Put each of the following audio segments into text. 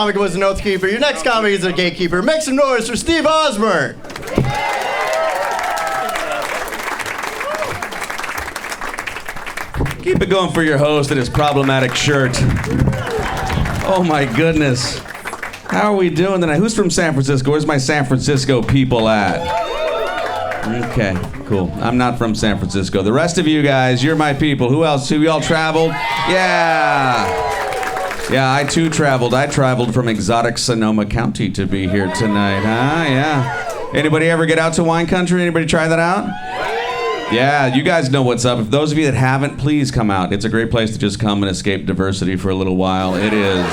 Comic was an oath keeper. Your next comic is a gatekeeper. Make some noise for Steve Ausburne. Keep it going for your host and his problematic shirt. Oh my goodness. How are we doing tonight? Who's from San Francisco? Where's my San Francisco people at? Okay, cool. I'm not from San Francisco. The rest of you guys, you're my people. Who else? Who y'all traveled? Yeah. Yeah, I too traveled. I traveled from exotic Sonoma County to be here tonight, huh? Yeah. Anybody ever get out to wine country? Anybody try that out? Yeah, you guys know what's up. If those of you that haven't, please come out. It's a great place to just come and escape diversity for a little while. It is.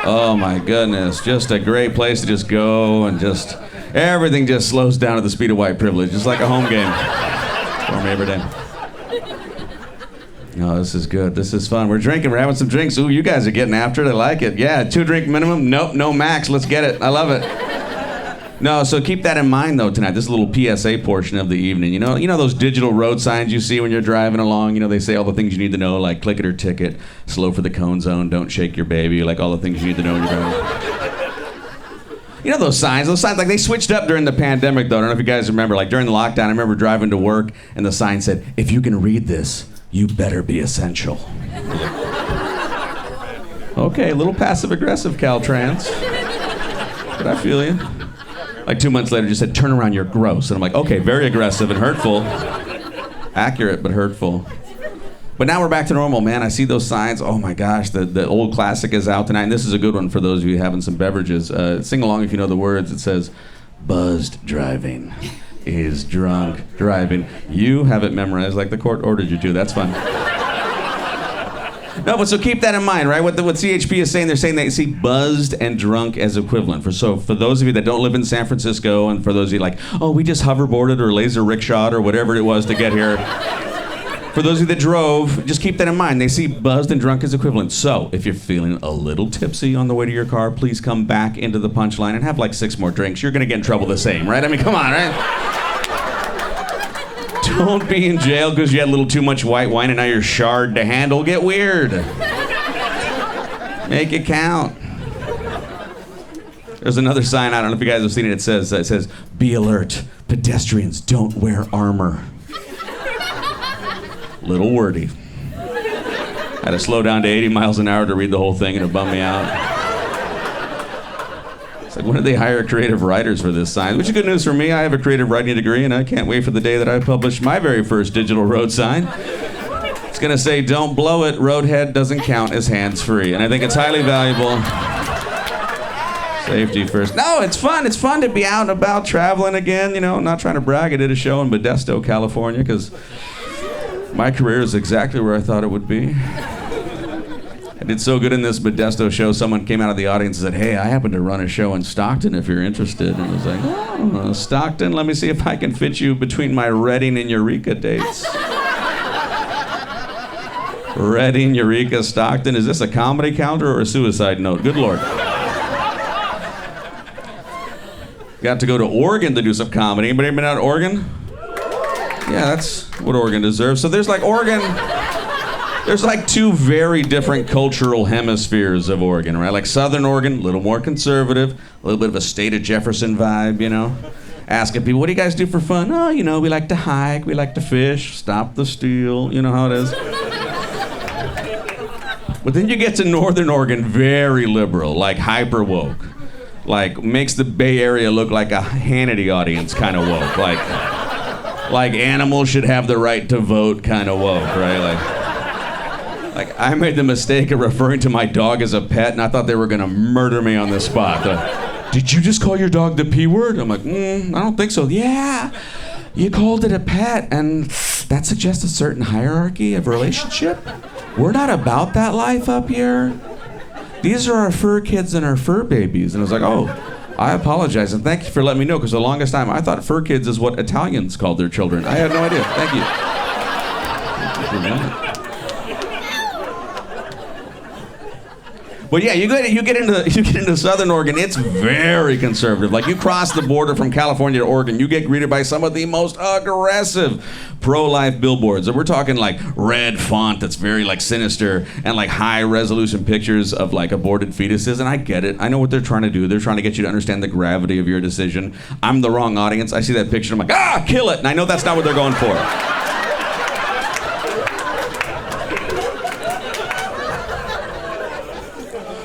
Oh my goodness, just a great place to just go and just, everything just slows down at the speed of white privilege, just like a home game for me every day. Oh, this is good. This is fun. We're drinking. We're having some drinks. Ooh, you guys are getting after it. I like it. Yeah, 2 drink minimum. Nope, no max. Let's get it. I love it. No, so keep that in mind, though, tonight. This little PSA portion of the evening. You know those digital road signs you see when you're driving along? You know, they say all the things you need to know, like click it or ticket, slow for the cone zone, don't shake your baby, like all the things you need to know when you're driving. You know those signs, like they switched up during the pandemic, though. I don't know if you guys remember, like during the lockdown, I remember driving to work, and the sign said, if you can read this, you better be essential. Okay, a little passive-aggressive, Caltrans. But I feel you. Like 2 months later, just said, turn around, you're gross. And I'm like, okay, very aggressive and hurtful. Accurate, but hurtful. But now we're back to normal, man. I see those signs. Oh my gosh, the old classic is out tonight. And this is a good one for those of you having some beverages. Sing along if you know the words. It says, buzzed driving is drunk driving. You have it memorized like the court ordered you to. That's fun. No, but so keep that in mind, right? What CHP is saying, they're saying they see buzzed and drunk as equivalent. For those of you that don't live in San Francisco, and for those of you like, oh, we just hoverboarded or laser rickshawed or whatever it was to get here. For those of you that drove, just keep that in mind. They see buzzed and drunk as equivalent. So if you're feeling a little tipsy on the way to your car, please come back into the punchline and have like 6 more drinks. You're gonna get in trouble the same, right? I mean, come on, right? Don't be in jail because you had a little too much white wine and now you're charred to handle. Get weird. Make it count. There's another sign, I don't know if you guys have seen it, it says, be alert, pedestrians don't wear armor. Little wordy. I had to slow down to 80 miles an hour to read the whole thing and it bummed me out. It's like, when did they hire creative writers for this sign? Which is good news for me. I have a creative writing degree, and I can't wait for the day that I publish my very first digital road sign. It's gonna say, don't blow it, roadhead doesn't count as hands-free. And I think it's highly valuable. Safety first. No, it's fun. It's fun to be out and about traveling again. You know, I'm not trying to brag. I did a show in Modesto, California, because my career is exactly where I thought it would be. I did so good in this Modesto show, someone came out of the audience and said, hey, I happen to run a show in Stockton if you're interested. And I was like, oh, Stockton? Let me see if I can fit you between my Redding and Eureka dates. Redding, Eureka, Stockton. Is this a comedy calendar or a suicide note? Good Lord. Got to go to Oregon to do some comedy. Anybody been out to Oregon? Yeah, that's what Oregon deserves. So there's like Oregon... There's like 2 very different cultural hemispheres of Oregon, right? Like Southern Oregon, a little more conservative, a little bit of a State of Jefferson vibe, you know? Asking people, what do you guys do for fun? Oh, you know, we like to hike, we like to fish, stop the steal, you know how it is? But then you get to Northern Oregon, very liberal, like hyper woke. Like makes the Bay Area look like a Hannity audience kind of woke. Like animals should have the right to vote kind of woke, right? Like, I made the mistake of referring to my dog as a pet, and I thought they were gonna murder me on the spot. Did you just call your dog the P word? I'm like, I don't think so. Yeah, you called it a pet, and that suggests a certain hierarchy of relationship. We're not about that life up here. These are our fur kids and our fur babies. And I was like, oh, I apologize, and thank you for letting me know, because the longest time I thought fur kids is what Italians called their children. I had no idea. Thank you. But yeah, you get into Southern Oregon, it's very conservative. Like you cross the border from California to Oregon, you get greeted by some of the most aggressive pro-life billboards. And we're talking like red font that's very like sinister and like high resolution pictures of like aborted fetuses. And I get it. I know what they're trying to do. They're trying to get you to understand the gravity of your decision. I'm the wrong audience. I see that picture, I'm like, kill it. And I know that's not what they're going for.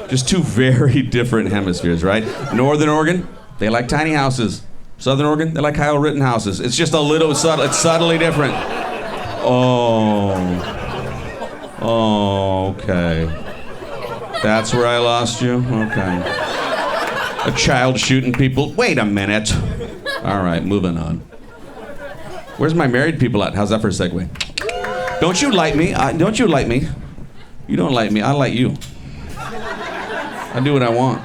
Just two very different hemispheres, right? Northern Oregon, they like tiny houses. Southern Oregon, they like Kyle Rittenhouses. It's just a little subtle, it's subtly different. Oh, okay. That's where I lost you? Okay. A child shooting people? Wait a minute. All right, moving on. Where's my married people at? How's that for a segue? Don't you like me? Don't you like me? You don't like me, I like you. I do what I want.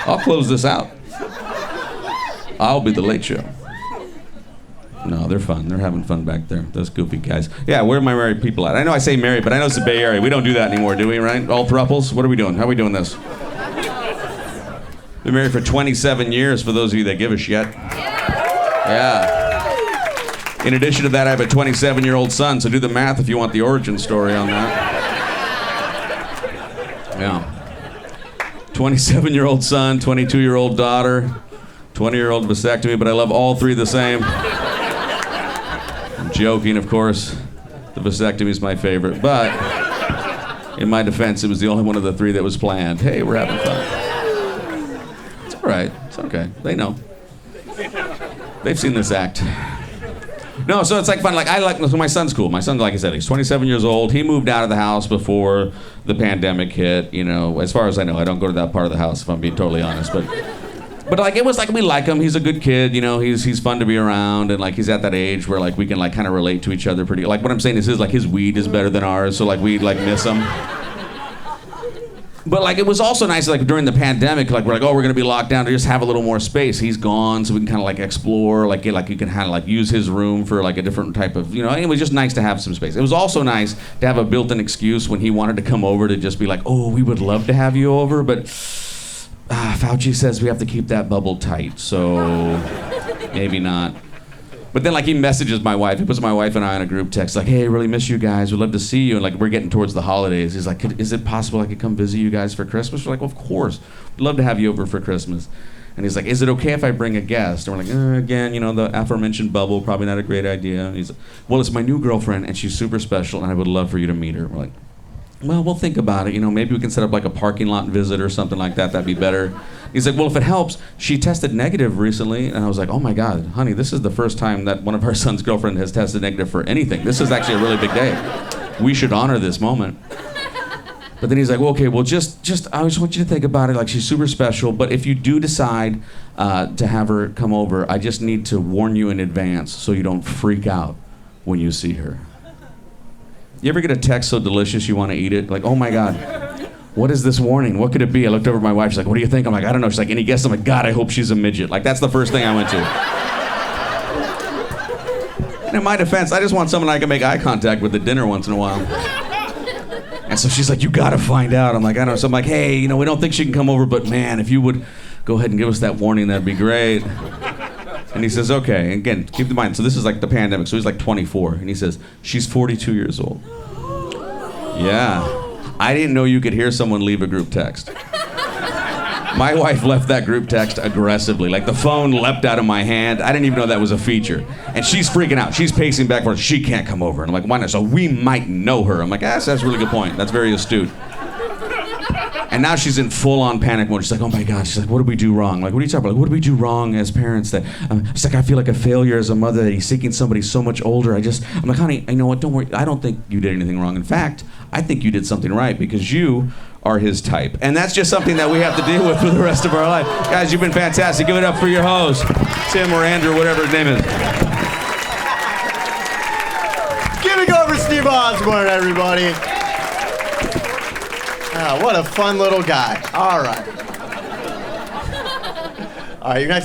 I'll close this out. I'll be the late show. No, they're fun. They're having fun back there. Those goofy guys. Yeah, where are my married people at? I know I say married, but I know it's the Bay Area. We don't do that anymore, do we, right? All thruples? What are we doing? How are we doing this? Been married for 27 years, for those of you that give a shit. Yeah. In addition to that, I have a 27-year-old son, so do the math if you want the origin story on that. Yeah. 27-year-old son, 22-year-old daughter, 20-year-old vasectomy, but I love all three the same. I'm joking, of course. The vasectomy is my favorite, but in my defense, it was the only one of the three that was planned. Hey, we're having fun. It's all right. It's okay. They know. They've seen this act. No, so it's like fun. Like so my son's cool. My son, like I said, he's 27 years old. He moved out of the house before the pandemic hit. You know, as far as I know, I don't go to that part of the house if I'm being totally honest. But like it was like we like him. He's a good kid. You know, he's fun to be around, and like he's at that age where like we can like kind of relate to each other pretty. Like what I'm saying is his weed is better than ours, so like we like miss him. But like it was also nice like during the pandemic, like we're like, oh, we're gonna be locked down to just have a little more space. He's gone, so we can kind of like explore, like get like you can kind of like use his room for like a different type of, you know. It was just nice to have some space. It was also nice to have a built-in excuse when he wanted to come over to just be like, oh, we would love to have you over, but Fauci says we have to keep that bubble tight, so maybe not. But then like he messages my wife. He puts my wife and I on a group text like, hey, I really miss you guys. We'd love to see you. And like we're getting towards the holidays. He's like, is it possible I could come visit you guys for Christmas? We're like, well, of course. We'd love to have you over for Christmas. And he's like, is it okay if I bring a guest? And we're like, again, you know, the aforementioned bubble, probably not a great idea. And he's like, well, it's my new girlfriend and she's super special and I would love for you to meet her. We're like, well, we'll think about it. You know, maybe we can set up like a parking lot visit or something like that. That'd be better. He's like, well, if it helps, she tested negative recently. And I was like, oh my God, honey, this is the first time that one of our son's girlfriend has tested negative for anything. This is actually a really big day. We should honor this moment. But then he's like, well, okay, well, just I just want you to think about it. Like, she's super special. But if you do decide to have her come over, I just need to warn you in advance so you don't freak out when you see her. You ever get a text so delicious you want to eat it? Like, oh my God, what is this warning? What could it be? I looked over at my wife. She's like, what do you think? I'm like, I don't know. She's like, any guess? I'm like, God, I hope she's a midget. Like, that's the first thing I went to. And in my defense, I just want someone I can make eye contact with at dinner once in a while. And so she's like, you gotta find out. I'm like, I don't know. So I'm like, hey, you know, we don't think she can come over, but man, if you would go ahead and give us that warning, that'd be great. And he says, okay. Again, keep in mind, so this is like the pandemic, so he's like 24. And he says, she's 42 years old. Yeah. I didn't know you could hear someone leave a group text. My wife left that group text aggressively. Like the phone leapt out of my hand. I didn't even know that was a feature. And she's freaking out. She's pacing back and forth. She can't come over. And I'm like, why not? So we might know her. I'm like, that's a really good point. That's very astute. And now she's in full-on panic mode. She's like, oh my God. She's like, what did we do wrong? Like, what are you talking about? Like, what did we do wrong as parents? That she's like, I feel like a failure as a mother that he's seeking somebody so much older. I'm like, honey, you know what? Don't worry. I don't think you did anything wrong. In fact, I think you did something right because you are his type. And that's just something that we have to deal with for the rest of our life. Guys, you've been fantastic. Give it up for your host, Tim or Andrew, whatever his name is. Give it over Steve Ausburne, everybody. Ah, what a fun little guy. All right. All right, your next